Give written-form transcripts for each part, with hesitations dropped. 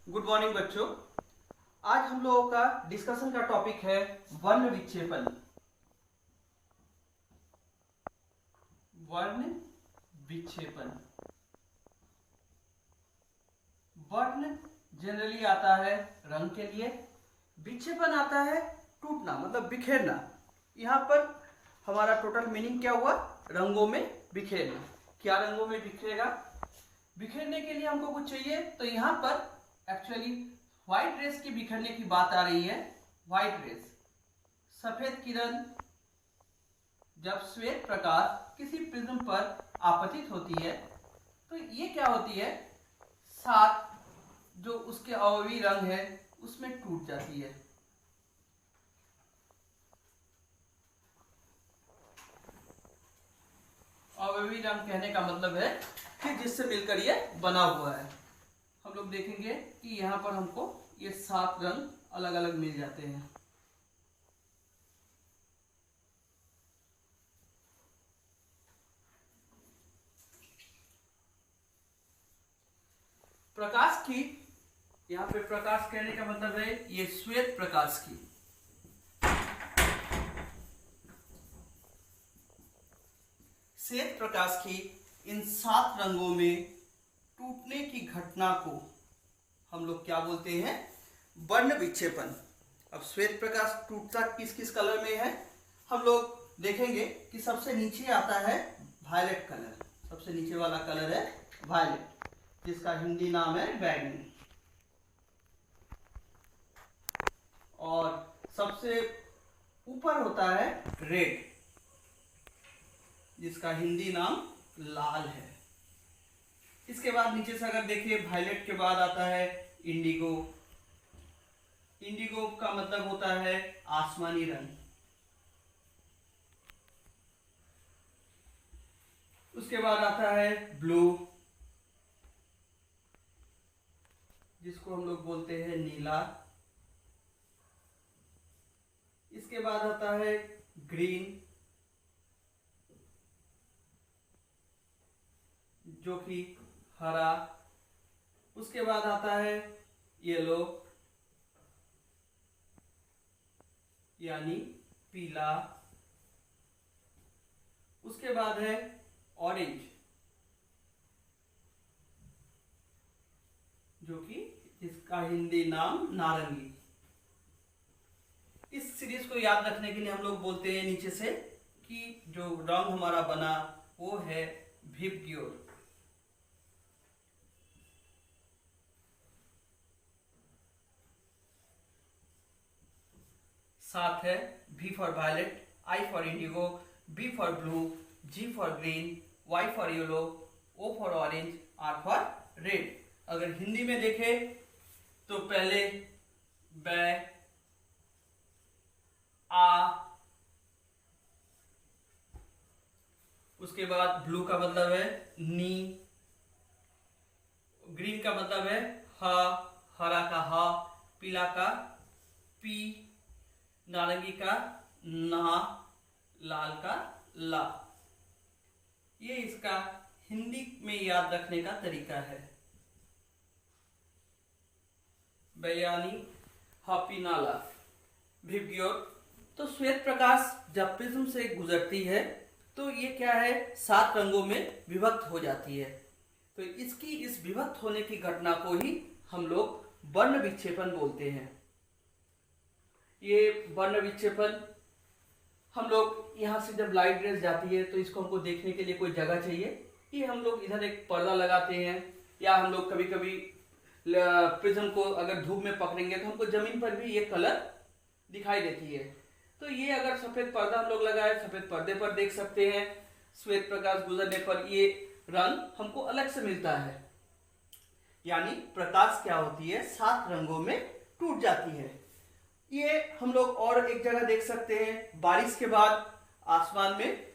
Good morning बच्चों। आज हम लोगों का डिस्कशन का टॉपिक है वर्ण विक्षेपण। वर्ण विक्षेपण। वर्ण जनरली आता है रंग के लिए, विक्षेपण आता है टूटना मतलब बिखेरना। यहाँ पर हमारा टोटल मीनिंग क्या हुआ? रंगों में बिखेरना। क्या रंगों में बिखरेगा? बिखेरने के लिए हमको कुछ चाहिए, तो यहाँ पर एक्चुअली व्हाइट रेस की बिखरने की बात आ रही है। व्हाइट रेस, सफेद किरण जब श्वेत प्रकाश किसी प्रिज्म पर आपतित होती है तो ये क्या होती है? सात जो उसके अवयवी रंग है उसमें टूट जाती है। अवयवी रंग कहने का मतलब है कि जिससे मिलकर ये बना हुआ है। हम लोग देखेंगे कि यहाँ पर हमको ये 7 रंग अलग अलग मिल जाते हैं। प्रकाश की, यहाँ पे प्रकाश कहने का मतलब है ये श्वेत प्रकाश की। श्वेत प्रकाश की इन 7 रंगों में टूटने की घटना को हम लोग क्या बोलते हैं? वर्ण विक्षेपण। अब श्वेत प्रकाश टूटता किस किस कलर में है? हम लोग देखेंगे कि सबसे नीचे आता है वायलेट कलर। सबसे नीचे वाला कलर है वायलेट, जिसका हिंदी नाम है बैगनी। और सबसे ऊपर होता है रेड, जिसका हिंदी नाम लाल है। इसके बाद नीचे से अगर देखिए, वायलेट के बाद आता है इंडिगो। इंडिगो का मतलब होता है आसमानी रंग। उसके बाद आता है ब्लू, जिसको हम लोग बोलते हैं नीला। इसके बाद आता है ग्रीन, जो कि हरा। उसके बाद आता है येलो, यानी पीला। उसके बाद है ऑरेंज, जो कि इसका हिंदी नाम नारंगी। इस सीरीज को याद रखने के लिए हम लोग बोलते हैं नीचे से कि जो रंग हमारा बना वो है विबग्योर। साथ है V for violet, I for indigo, B for blue, G for green, Y for yellow, O for orange, R for red. अगर हिंदी में देखें तो पहले बै, आ, उसके बाद ब्लू का मतलब है नी, ग्रीन का मतलब है ह, हरा का ह, पीला का पी, नारंगी का ना, लाल का ला। ये इसका हिंदी में याद रखने का तरीका है। बयानी हापी नाला विबग्योर। तो श्वेत प्रकाश जब प्रिज्म से गुजरती है तो ये क्या है? 7 रंगों में विभक्त हो जाती है। तो इसकी इस विभक्त होने की घटना को ही हम लोग वर्ण विक्षेपण बोलते हैं। ये वर्ण विक्षेपण हम लोग यहाँ से जब लाइट रेज जाती है तो इसको हमको देखने के लिए कोई जगह चाहिए। ये हम लोग इधर एक पर्दा लगाते हैं, या हम लोग कभी कभी प्रिज्म को अगर धूप में पकड़ेंगे तो हमको जमीन पर भी ये कलर दिखाई देती है। तो ये अगर सफेद पर्दा हम लोग लगाए, सफेद पर्दे पर देख सकते हैं, श्वेत प्रकाश गुजरने पर ये रंग हमको अलग से मिलता है। यानी प्रकाश क्या होती है? 7 रंगों में टूट जाती है। ये हम लोग और एक जगह देख सकते हैं, बारिश के बाद आसमान में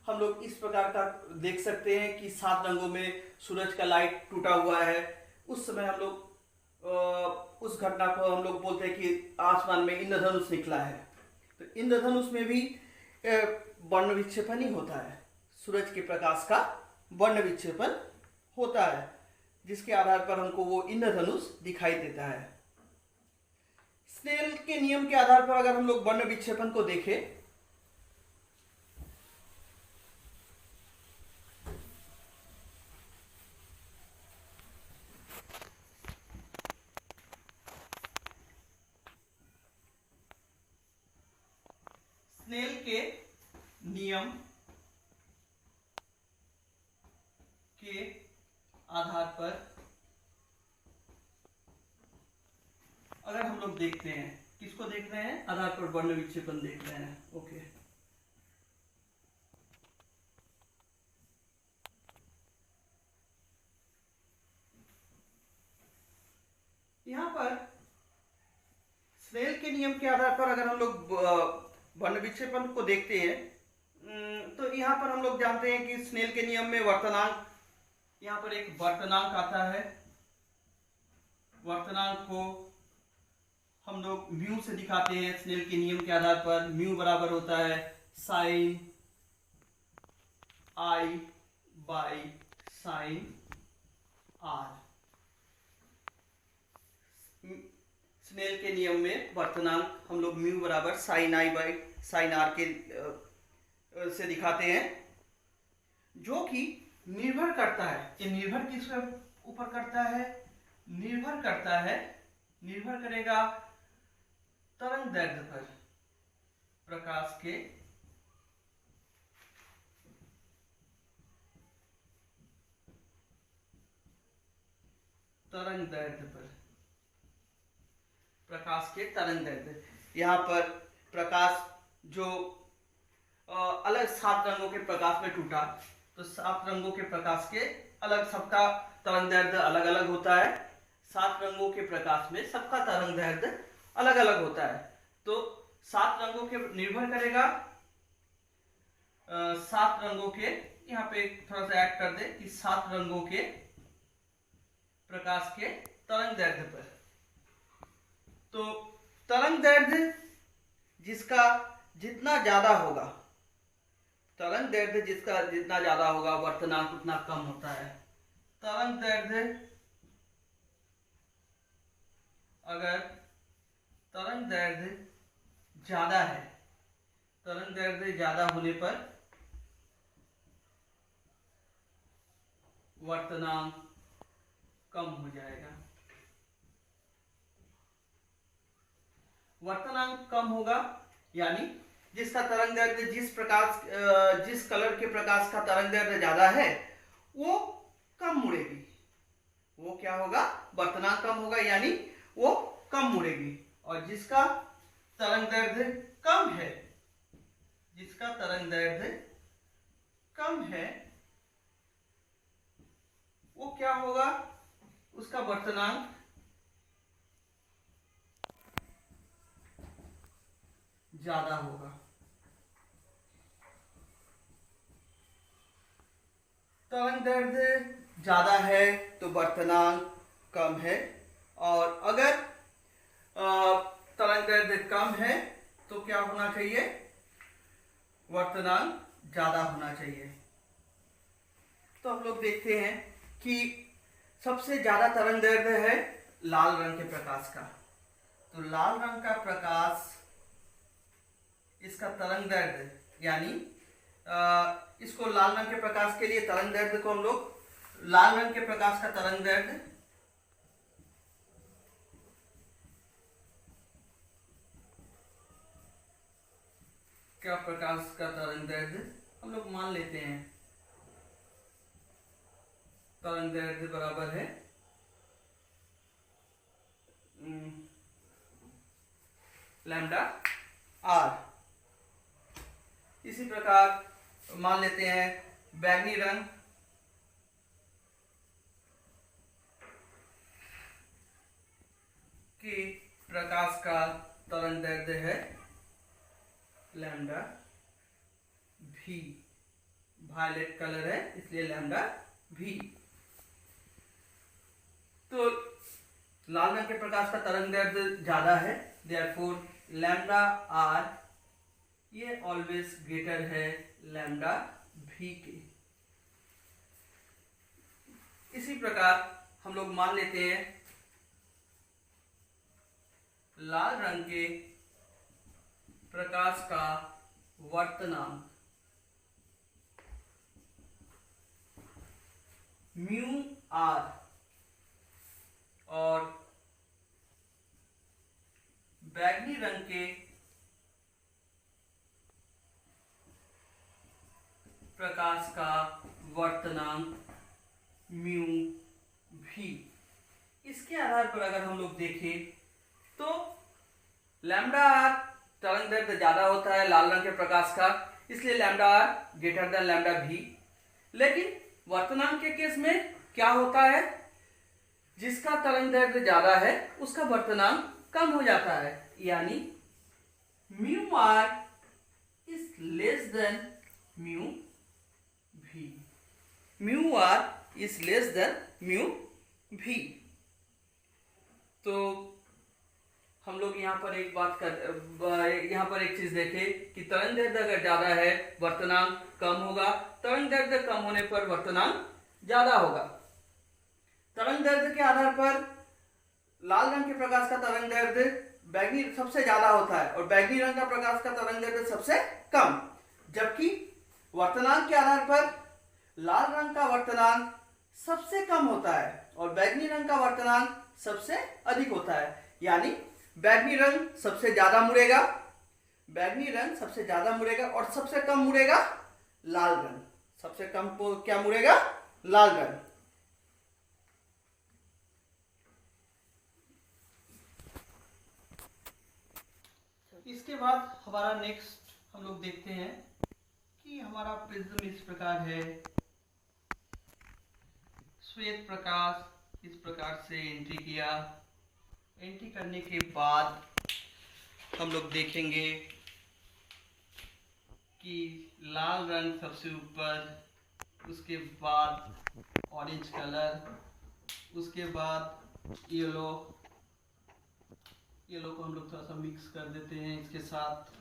हम लोग इस प्रकार का देख सकते हैं कि 7 रंगों में सूरज का लाइट टूटा हुआ है। उस समय हम लोग उस घटना को हम लोग बोलते हैं कि आसमान में इंद्रधनुष निकला है। तो इंद्रधनुष में भी वर्ण विक्षेपण ही होता है, सूरज के प्रकाश का वर्ण विक्षेपण होता है। जिसके आधार पर हमको वो इंद्रधनुष दिखाई देता है। स्नेल के नियम के आधार पर अगर हम लोग वर्ण विक्षेपण को देखें, स्नेल के नियम के आधार पर अगर हम लोग देखते हैं, किसको देख रहे हैं, आधार पर वर्ण विक्षेपण देख रहे हैं। ओके, यहां पर स्नेल के नियम के आधार पर अगर हम लोग वर्ण विक्षेपण को देखते हैं, तो यहां पर हम लोग जानते हैं कि स्नेल के नियम में वर्तनांक, यहां पर एक वर्तनांक आता है। वर्तनांक को हम लोग म्यू से दिखाते हैं। स्नेल के नियम के आधार पर म्यू बराबर होता है sine i by sine r. Snell के नियम में वर्तनांक हम लोग म्यू बराबर sine i by sine r के से दिखाते हैं, जो कि निर्भर करता है। ये निर्भर किसके ऊपर करता है, निर्भर करेगा तरंग दैर्ध्य पर, प्रकाश के तरंग दैर्ध्य पर, प्रकाश के तरंग दैर्ध्य। यहाँ पर प्रकाश जो अलग 7 रंगों के प्रकाश में टूटा, तो 7 रंगों के प्रकाश के अलग सबका तरंग दैर्ध्य अलग अलग होता है। 7 रंगों के प्रकाश में सबका तरंग दैर्ध्य अलग अलग होता है। तो 7 रंगों के निर्भर करेगा 7 रंगों के, यहाँ पे थोड़ा सा ऐड कर दे कि 7 रंगों के प्रकाश के तरंग दैर्ध्य पर। तो तरंग दैर्ध्य जिसका जितना ज्यादा होगा, तरंग दैर्ध्य जिसका जितना ज्यादा होगा, वर्तनांक उतना कम होता है। तरंग दैर्ध्य अगर तरंग दैर्ध्य ज्यादा है, तरंग दैर्ध्य ज्यादा होने पर वर्तनांक कम हो जाएगा। वर्तनांक कम होगा यानी जिसका तरंग दैर्ध्य जिस कलर के प्रकाश का तरंग दैर्ध्य ज्यादा है वो कम मुड़ेगी। वो क्या होगा, वर्तनांक कम होगा यानी वो कम मुड़ेगी। और जिसका तरंग दैर्ध्य कम है, जिसका तरंग दैर्ध्य कम है, वो क्या होगा, उसका वर्तनांक ज्यादा होगा। तरंग दैर्ध्य ज्यादा है तो वर्तनांक कम है, और अगर तरंग दैर्ध्य कम है तो क्या होना चाहिए, वर्तनांक ज्यादा होना चाहिए। तो हम लोग देखते हैं कि सबसे ज्यादा तरंग दैर्ध्य है लाल रंग के प्रकाश का। तो लाल रंग का प्रकाश, इसका तरंग दैर्ध्य यानी इसको लाल रंग के प्रकाश के लिए तरंग दैर्ध्य को हम लोग लाल रंग के प्रकाश का तरंग दैर्ध्य क्या, प्रकाश का तरंग दैर्ध्य हम लोग मान लेते हैं तरंग दैर्ध्य बराबर है लैम्डा आर। इसी प्रकार मान लेते हैं बैंगनी रंग के प्रकाश का तरंग दैर्ध्य है लैम्डा भी। वायलेट कलर है इसलिए लैम्डा भी। तो लाल रंग के प्रकाश का तरंग दैर्ध्य ज्यादा है, देयरफॉर लैम्डा आर ये ऑलवेज ग्रेटर है लैम्डा भी के। इसी प्रकार हम लोग मान लेते हैं लाल रंग के प्रकाश का वर्तनांक म्यू आर और बैगनी रंग के प्रकाश का वर्तनांक म्यू भी। इसके आधार पर अगर हम लोग देखें तो लैम्डा आर तरंग दैर्ध्य ज्यादा होता है लाल रंग के प्रकाश का, इसलिए lambda r greater than lambda भी। लेकिन वर्तनांक के केस में क्या होता है, जिसका तरंग दैर्ध्य ज्यादा है उसका वर्तनांक कम हो जाता है, यानी mu R is less than mu भी। Mu R is less than mu भी। तो हम लोग यहाँ पर एक बात कर यहाँ पर एक चीज देखें कि तरंग दैर्ध्य अगर ज्यादा है वर्तनांक कम होगा, तरंग दैर्ध्य कम होने पर वर्तनांक ज्यादा होगा। तरंग दैर्ध्य के आधार पर लाल रंग के प्रकाश का तरंग दैर्ध्य बैगनी सबसे ज्यादा होता है और बैगनी रंग का प्रकाश का तरंग दैर्ध्य सबसे कम, जबकि वर्तनांक के आधार पर लाल रंग का वर्तनांक सबसे कम होता है और बैगनी रंग का वर्तनांक सबसे अधिक होता है। यानी बैगनी रंग सबसे ज्यादा मुड़ेगा, बैगनी रंग सबसे ज्यादा मुड़ेगा और सबसे कम मुड़ेगा लाल रंग। सबसे कम क्या मुड़ेगा, लाल रंग। इसके बाद हमारा नेक्स्ट हम लोग देखते हैं कि हमारा प्रिज्म इस प्रकार है। श्वेत प्रकाश इस प्रकार से एंट्री किया, एंट्री करने के बाद हम लोग देखेंगे कि लाल रंग सबसे ऊपर, उसके बाद ऑरेंज कलर, उसके बाद येलो को हम लोग थोड़ा सा मिक्स कर देते हैं इसके साथ।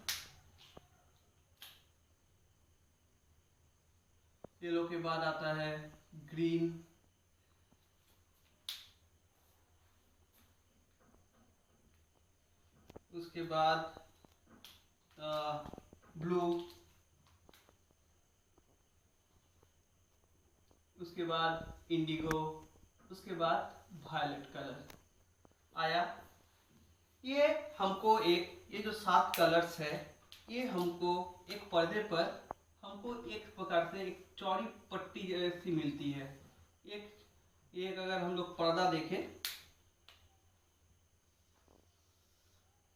येलो के बाद आता है ग्रीन, उसके बाद ब्लू, उसके बाद इंडिगो, उसके बाद वायलेट कलर आया। ये हमको ये जो 7 कलर्स है ये हमको एक पर्दे पर हमको एक प्रकार से एक चौड़ी पट्टी जैसी मिलती है। एक अगर हम लोग पर्दा देखें,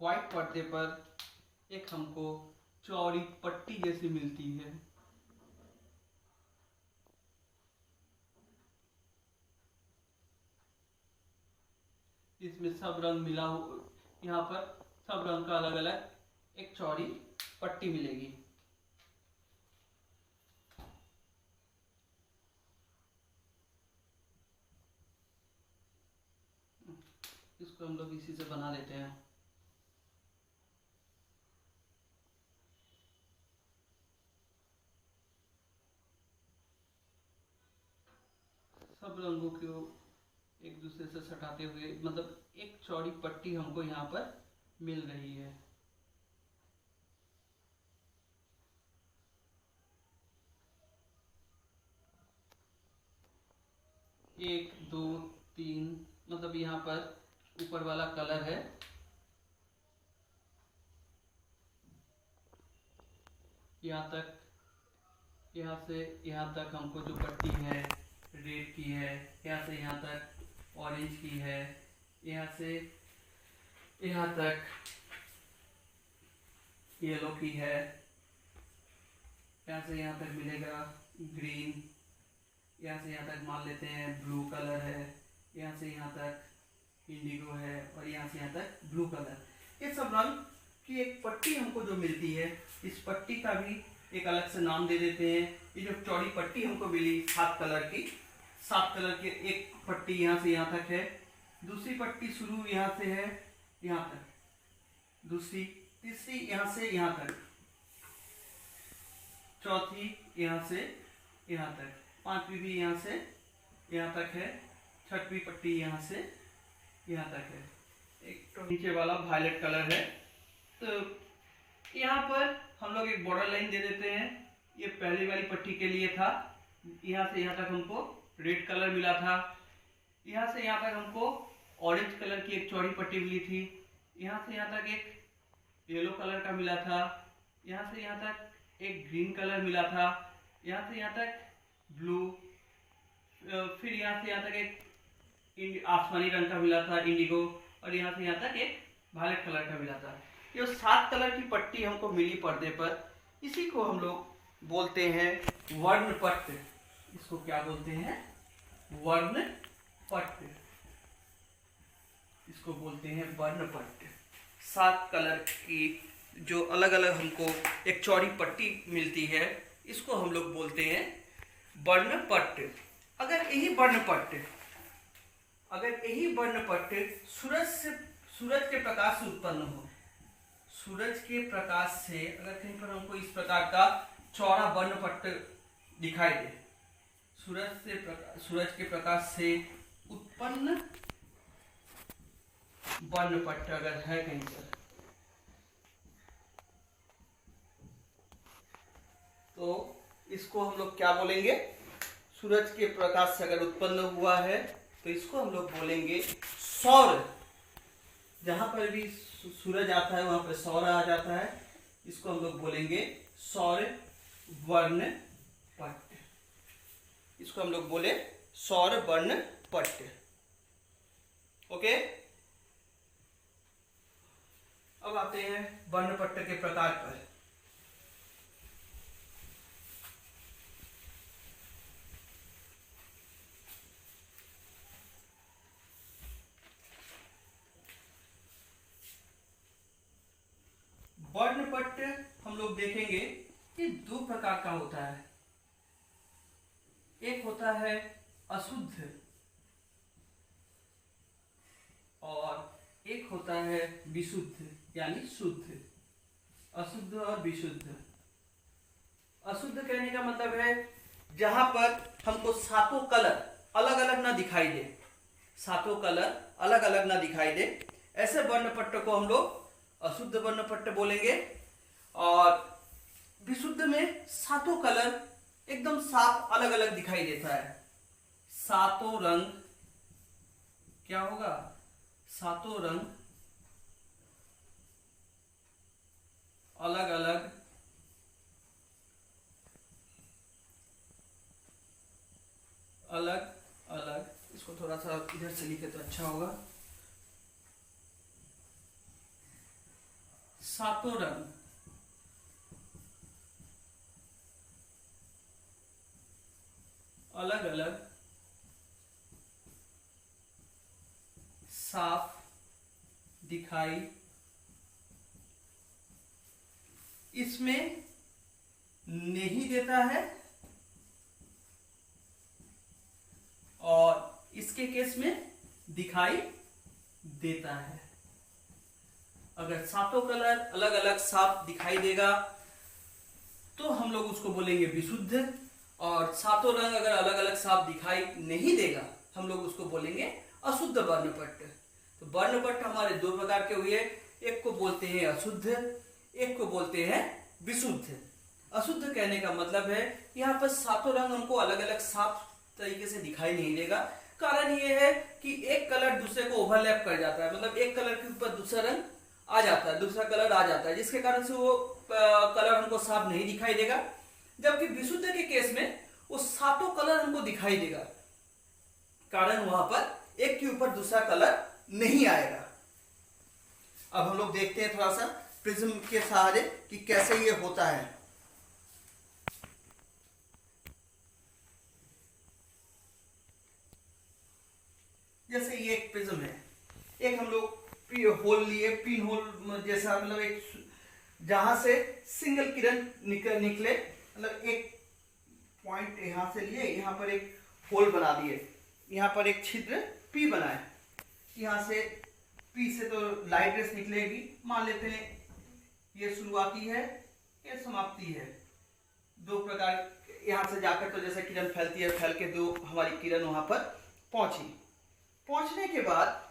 व्हाइट पर्दे पर एक हमको चौड़ी पट्टी जैसी मिलती है। इसमें सब रंग मिला हो, यहाँ पर सब रंग का अलग अलग एक चौड़ी पट्टी मिलेगी। इसको हम लोग इसी से बना लेते हैं। सब रंगों को एक दूसरे से सटाते हुए, मतलब एक चौड़ी पट्टी हमको यहाँ पर मिल रही है। एक दो तीन, मतलब यहाँ पर ऊपर वाला कलर है, यहाँ तक, यहाँ से यहाँ तक हमको जो पट्टी है रेड की है, यहाँ से यहाँ तक ऑरेंज की है, यहाँ से यहाँ तक येलो की है, यहाँ से यहाँ तक मिलेगा ग्रीन, यहाँ से यहाँ तक मान लेते हैं ब्लू कलर है, यहाँ से यहाँ तक इंडिगो है और यहाँ से यहाँ तक ब्लू कलर। ये सब रंग की एक पट्टी हमको जो मिलती है, इस पट्टी का भी एक अलग से नाम दे देते हैं। ये जो चौड़ी पट्टी हमको मिली 7 कलर की, 7 कलर की एक पट्टी यहाँ से यहाँ तक है, दूसरी पट्टी शुरू यहाँ से है यहाँ तक, दूसरी, तीसरी यहाँ से यहाँ तक, चौथी यहाँ से यहाँ तक, पांचवी भी यहाँ से यहाँ तक है, छठवीं पट्टी यहाँ से यहाँ तक है। एक तो नीचे वाला वायलेट कलर है। तो यहाँ पर हम लोग एक बॉर्डर लाइन दे देते हैं। ये पहली वाली पट्टी के लिए था। यहाँ से यहाँ तक हमको रेड कलर मिला था। यहाँ से यहाँ तक हमको ऑरेंज कलर की एक चौड़ी पट्टी मिली थी। यहाँ से यहाँ तक एक येलो कलर का मिला था। यहाँ से यहाँ तक एक ग्रीन कलर मिला था। यहाँ से यहाँ तक ब्लू, फिर यहाँ से यहाँ तक एक आसमानी रंग का मिला था, इंडिगो, और यहाँ से यहाँ तक एक वायलेट कलर का मिला था। ये 7 कलर की पट्टी हमको मिली पर्दे पर। इसी को हम लोग बोलते हैं वर्णपट्ट। इसको क्या बोलते हैं? वर्णपट्ट। इसको बोलते हैं वर्णपट्ट। 7 कलर की जो अलग अलग हमको एक चौड़ी पट्टी मिलती है, इसको हम लोग बोलते हैं वर्णपट्ट। अगर यही वर्णपट्ट सूरज के प्रकाश से उत्पन्न हो, सूरज के प्रकाश से अगर कहीं पर हमको इस प्रकार का चौड़ा वर्णपट्ट दिखाई दे, सूरज के प्रकाश से उत्पन्न वर्णपट्ट अगर है कहीं पर, तो इसको हम लोग क्या बोलेंगे? सूरज के प्रकाश से अगर उत्पन्न हुआ है तो इसको हम लोग बोलेंगे सौर। जहां पर भी सूरज आता है वहां पर सौर आ जाता है। इसको हम लोग बोलेंगे सौर वर्णपट्ट। इसको हम लोग बोले सौर वर्णपट्ट। ओके, अब आते हैं वर्णपट्ट के प्रकार पर। वर्णपट्ट हम लोग देखेंगे कि 2 प्रकार का होता है। एक होता है अशुद्ध और एक होता है विशुद्ध, यानी शुद्ध। अशुद्ध और विशुद्ध। अशुद्ध कहने का मतलब है जहां पर हमको 7 कलर अलग अलग ना दिखाई दे, 7 कलर अलग अलग ना दिखाई दे, ऐसे वर्णपट्ट को हम लोग अशुद्ध वर्णपट्ट बोलेंगे। और विशुद्ध में 7 कलर एकदम साफ अलग अलग दिखाई देता है। 7 रंग क्या होगा? 7 रंग अलग अलग अलग अलग। इसको थोड़ा सा इधर से लिखे तो अच्छा होगा। 7 रंग अलग अलग साफ दिखाई, इसमें नहीं देता है। और इसके केस में दिखाई देता है। अगर 7 कलर अलग अलग साफ दिखाई देगा तो हम लोग उसको बोलेंगे विशुद्ध। और 7 रंग अगर अलग अलग साफ दिखाई नहीं देगा हम लोग उसको बोलेंगे अशुद्ध वर्णपट्ट। तो वर्णपट्ट हमारे 2 प्रकार के हुए। एक को बोलते हैं अशुद्ध, एक को बोलते हैं विशुद्ध। अशुद्ध कहने का मतलब है यहाँ पर 7 रंग हमको अलग अलग साफ तरीके से दिखाई नहीं देगा। कारण ये है कि एक कलर दूसरे को ओवरलैप कर जाता है, मतलब एक कलर के ऊपर दूसरा रंग आ जाता है, दूसरा कलर आ जाता है, जिसके कारण से वो कलर हमको साफ नहीं दिखाई देगा। जबकि विशुद्ध के केस में वो 7 कलर हमको दिखाई देगा, कारण वहां पर एक के ऊपर दूसरा कलर नहीं आएगा। अब हम लोग देखते हैं थोड़ा सा प्रिज्म के सहारे कि कैसे ये होता है। जैसे ये एक प्रिज्म है, एक हम लोग होल लिए, पिन होल जैसा, मतलब एक जहां से सिंगल किरण निकले, मतलब एक पॉइंट यहां से लिए, यहां पर एक होल बना दिए, यहां पर एक छिद्र पी बनाए, यहां से पी से तो लाइट रेस निकलेगी। मान लेते हैं ये शुरुआती है, ये समाप्ति है। 2 प्रकार यहां से जाकर तो जैसे किरण फैलती है, फैल के 2 हमारी किरण वहां पर पहुंची। पहुंचने के बाद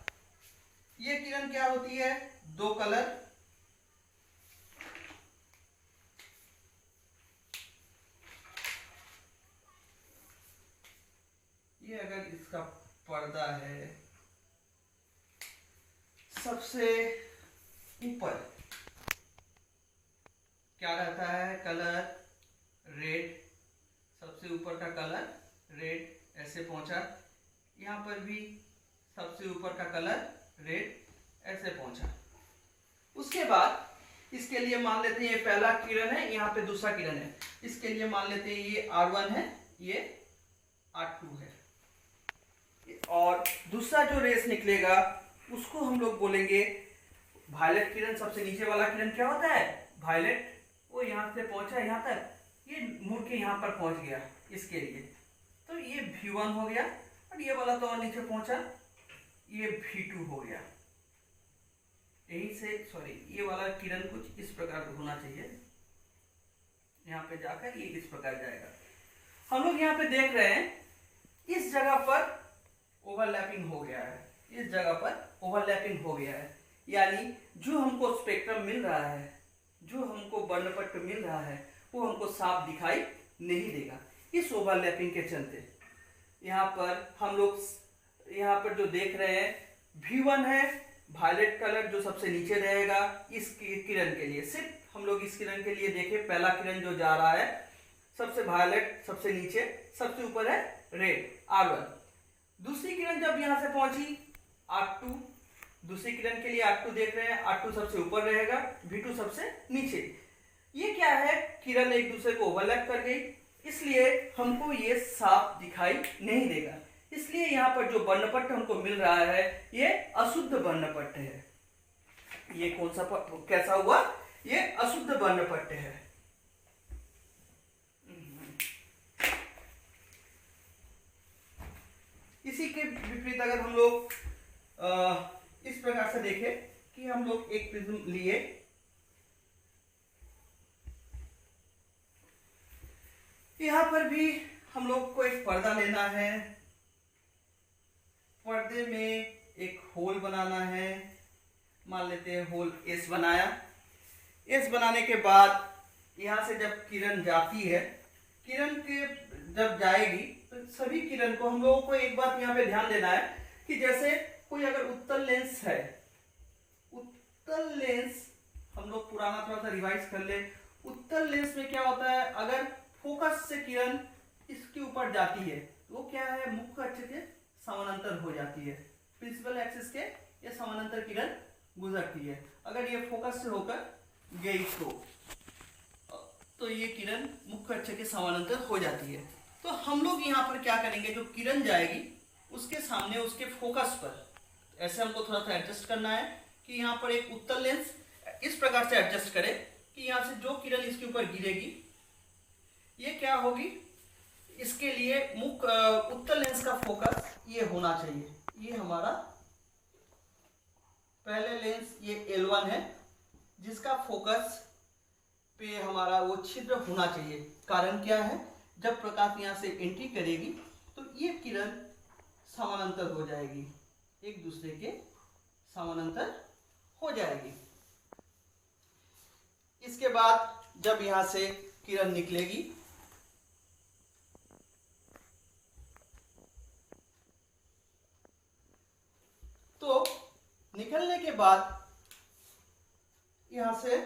ये किरण क्या होती है, दो कलर, ये अगर इसका पर्दा है, सबसे ऊपर क्या रहता है, कलर रेड, सबसे ऊपर का कलर रेड, ऐसे पहुंचा। यहाँ पर भी सबसे ऊपर का कलर रेड, ऐसे पहुंचा। उसके बाद इसके लिए मान लेते हैं ये पहला किरण है, यहाँ पे दूसरा किरण है, इसके लिए मान लेते हैं ये R1 है, ये R2 है, और दूसरा जो रेस निकलेगा उसको हम लोग बोलेंगे वायलेट किरण। सबसे नीचे वाला किरण क्या होता है, वायलेट, वो यहाँ से पहुंचा यहाँ तक, ये मुड़ के यहाँ पर पहुंच गया, इसके लिए तो ये V1 हो गया, और ये वाला तो और नीचे पहुंचा, ये V2 हो गया। यही से सॉरी, ये वाला किरण कुछ इस प्रकार होना चाहिए, यहाँ पे जाकर ये इस प्रकार जाएगा। हम लोग यहाँ पे देख रहे हैं इस जगह पर ओवरलैपिंग हो गया है, इस जगह पर ओवरलैपिंग हो गया है, यानी जो हमको स्पेक्ट्रम मिल रहा है, जो हमको वर्णपट मिल रहा है, वो हमको साफ दिखाई नहीं देगा इस ओवरलैपिंग के चलते। यहाँ पर हम लोग यहाँ पर जो देख रहे हैं V1 है, वायलेट कलर जो सबसे नीचे रहेगा इस किरण के लिए, सिर्फ हम लोग इस किरण के लिए देखें, पहला किरण जो जा रहा है सबसे वायलेट, सबसे नीचे, सबसे ऊपर है रेड R1। दूसरी किरण जब यहाँ से पहुंची R2, दूसरी किरण के लिए R2 देख रहे हैं, R2 सबसे ऊपर रहेगा, V2 सबसे नीचे। ये क्या है, किरण एक दूसरे को ओवरलैप कर गई, इसलिए हमको ये साफ दिखाई नहीं देगा। इसलिए यहाँ पर जो वर्णपट हमको मिल रहा है ये अशुद्ध वर्णपट है। ये कौन सा कैसा हुआ, ये अशुद्ध वर्णपट है। इसी के विपरीत अगर हम लोग इस प्रकार से देखें कि हम लोग एक प्रिज्म लिए, यहां पर भी हम लोग को एक पर्दा लेना है, पर्दे में एक होल बनाना है, मान लेते हैं होल S बनाया। S बनाने के बाद यहां से जब किरण जाती है, किरण के जब जाएगी तो सभी किरण को हम लोगों को एक बात यहाँ पे ध्यान देना है कि जैसे कोई अगर उत्तल लेंस है, उत्तल लेंस हम लोग पुराना थोड़ा सा रिवाइज कर ले। उत्तल लेंस में क्या होता है, अगर फोकस से किरण इसके ऊपर जाती है वो क्या है, मुख्य अक्ष के समानांतर हो जाती है, प्रिंसिपल एक्सिस के ये समानांतर किरण गुजरती है। अगर ये फोकस से होकर गई तो ये किरण मुख्य अक्ष के समानांतर हो जाती है। तो हम लोग यहाँ पर क्या करेंगे, जो किरण जाएगी उसके सामने उसके फोकस पर ऐसे हमको थोड़ा सा एडजस्ट करना है कि यहाँ पर एक उत्तल लेंस इस प्रकार से एडजस्ट करे कि यहाँ से जो किरण इसके ऊपर गिरेगी ये क्या होगी, इसके लिए मुख्य उत्तल लेंस का फोकस ये होना चाहिए। ये हमारा पहले लेंस ये L1 है जिसका फोकस पे हमारा वो छिद्र होना चाहिए। कारण क्या है, जब प्रकाश यहाँ से एंट्री करेगी तो ये किरण समानांतर हो जाएगी, एक दूसरे के समानांतर हो जाएगी। इसके बाद जब यहाँ से किरण निकलेगी तो निकलने के बाद यहां से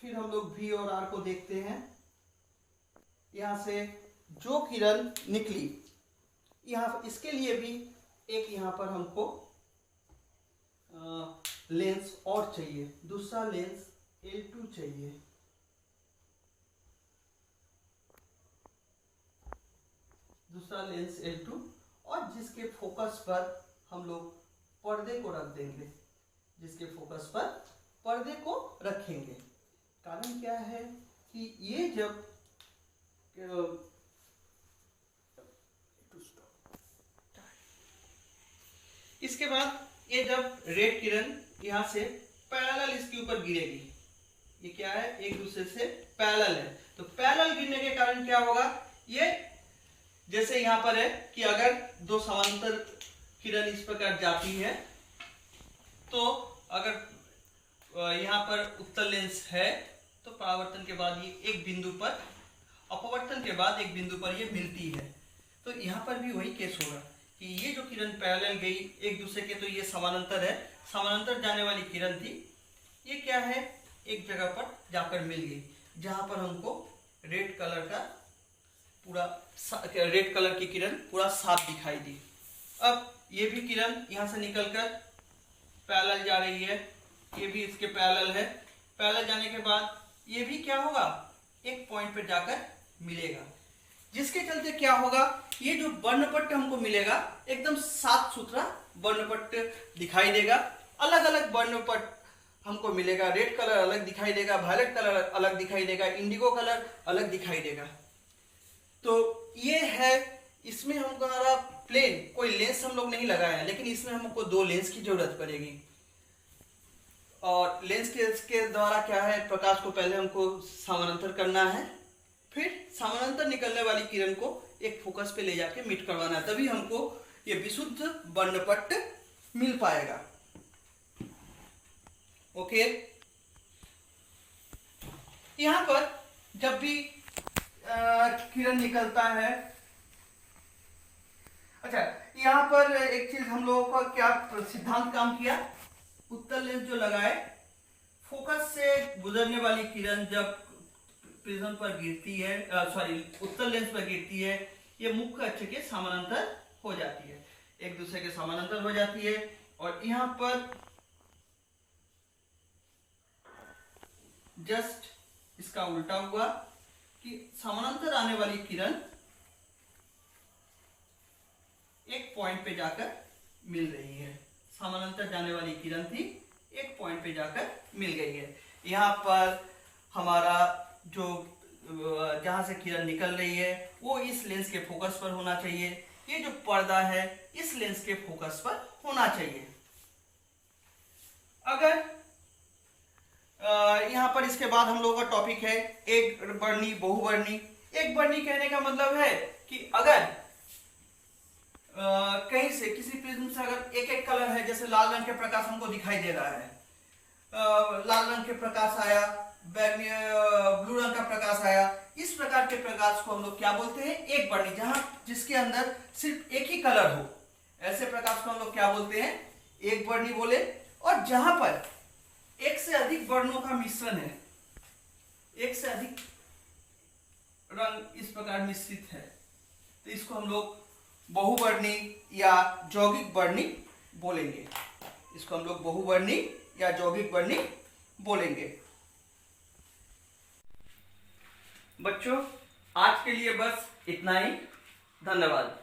फिर हम लोग V और R को देखते हैं। यहां से जो किरण निकली, यहाँ इसके लिए भी एक यहाँ पर हमको लेंस और चाहिए, दूसरा लेंस L2 चाहिए। दूसरा लेंस L2 और जिसके फोकस पर हम लोग पर्दे को रख देंगे, जिसके फोकस पर पर्दे को रखेंगे। कारण क्या है कि ये जब इसके बाद ये जब रेड किरण यहाँ से पैरेलल इसके ऊपर गिरेगी, ये क्या है, एक दूसरे से पैरेलल है, तो पैरेलल गिरने के कारण क्या होगा, ये जैसे यहाँ पर है कि अगर दो समांतर किरण इस प्रकार जाती है, तो अगर यहाँ पर उत्तल लेंस है तो परावर्तन के बाद ये एक बिंदु पर, अपवर्तन के बाद एक बिंदु पर ये मिलती है। तो यहाँ पर भी वही केस होगा कि ये जो किरण पैरेलल गई एक दूसरे के, तो ये समानांतर है, समानांतर जाने वाली किरण थी, ये क्या है, एक जगह पर जाकर मिल गई, जहां पर हमको रेड कलर का पूरा, रेड कलर की किरण पूरा साफ दिखाई दी। अब ये भी किरण यहां से निकलकर पैरेलल जा रही है, ये भी इसके पैरेलल है, पैरेलल जाने के बाद ये भी क्या होगा, एक पॉइंट पे जाकर मिलेगा, जिसके चलते क्या होगा, ये जो वर्णपट्ट हमको मिलेगा एकदम साफ सुथरा वर्णपट्ट दिखाई देगा। अलग अलग वर्णपट्ट हमको मिलेगा, रेड कलर अलग दिखाई देगा, वायलेट कलर अलग दिखाई देगा, इंडिगो कलर अलग दिखाई देगा। तो ये है, इसमें हमारा प्लेन कोई लेंस हम लोग नहीं लगाया, लेकिन इसमें हमको 2 लेंस की जरूरत पड़ेगी। और लेंस के द्वारा क्या है, प्रकाश को पहले हमको समानांतर करना है, फिर समानांतर निकलने वाली किरण को एक फोकस पे ले जाके मीट करवाना है, तभी हमको ये विशुद्ध वर्णपट्ट मिल पाएगा। ओके, यहां पर जब भी किरण निकलता है, अच्छा यहां पर एक चीज हम लोगों का क्या सिद्धांत काम किया, उत्तल लेंस जो लगाए, फोकस से गुजरने वाली किरण जब प्रिज्म पर गिरती है, उत्तल लेंस पर गिरती है, ये मुख्य अक्ष के समानांतर हो जाती है, एक दूसरे के समानांतर हो जाती है। और यहां पर जस्ट इसका उल्टा हुआ कि समानांतर आने वाली किरण एक पॉइंट पे जाकर मिल रही है, समानांतर जाने वाली किरण थी, एक पॉइंट पे जाकर मिल गई है। यहाँ पर हमारा जो जहां से किरण निकल रही है वो इस लेंस के फोकस पर होना चाहिए, ये जो पर्दा है इस लेंस के फोकस पर होना चाहिए। अगर यहाँ पर इसके बाद हम लोगों का टॉपिक है एक वर्णी बहुवर्णी। एक वर्णी कहने का मतलब है कि अगर कहीं से किसी प्रिज्म से अगर एक एक कलर है, जैसे लाल रंग के प्रकाश हमको दिखाई दे रहा है, लाल रंग के प्रकाश आया, बैगनी ब्लू रंग का प्रकाश आया, इस प्रकार के प्रकाश को हम लोग क्या बोलते हैं, एक वर्णी, जहां जिसके अंदर सिर्फ एक ही कलर हो, ऐसे प्रकाश को हम लोग क्या बोलते हैं, एक वर्णी बोले। और जहां पर एक से अधिक वर्णों का मिश्रण है, एक से अधिक रंग इस प्रकार मिश्रित है, तो इसको हम लोग बहुवर्णी या यौगिक वर्णी बोलेंगे, इसको हम लोग बहुवर्णी या यौगिक वर्णी बोलेंगे। बच्चों आज के लिए बस इतना ही, धन्यवाद।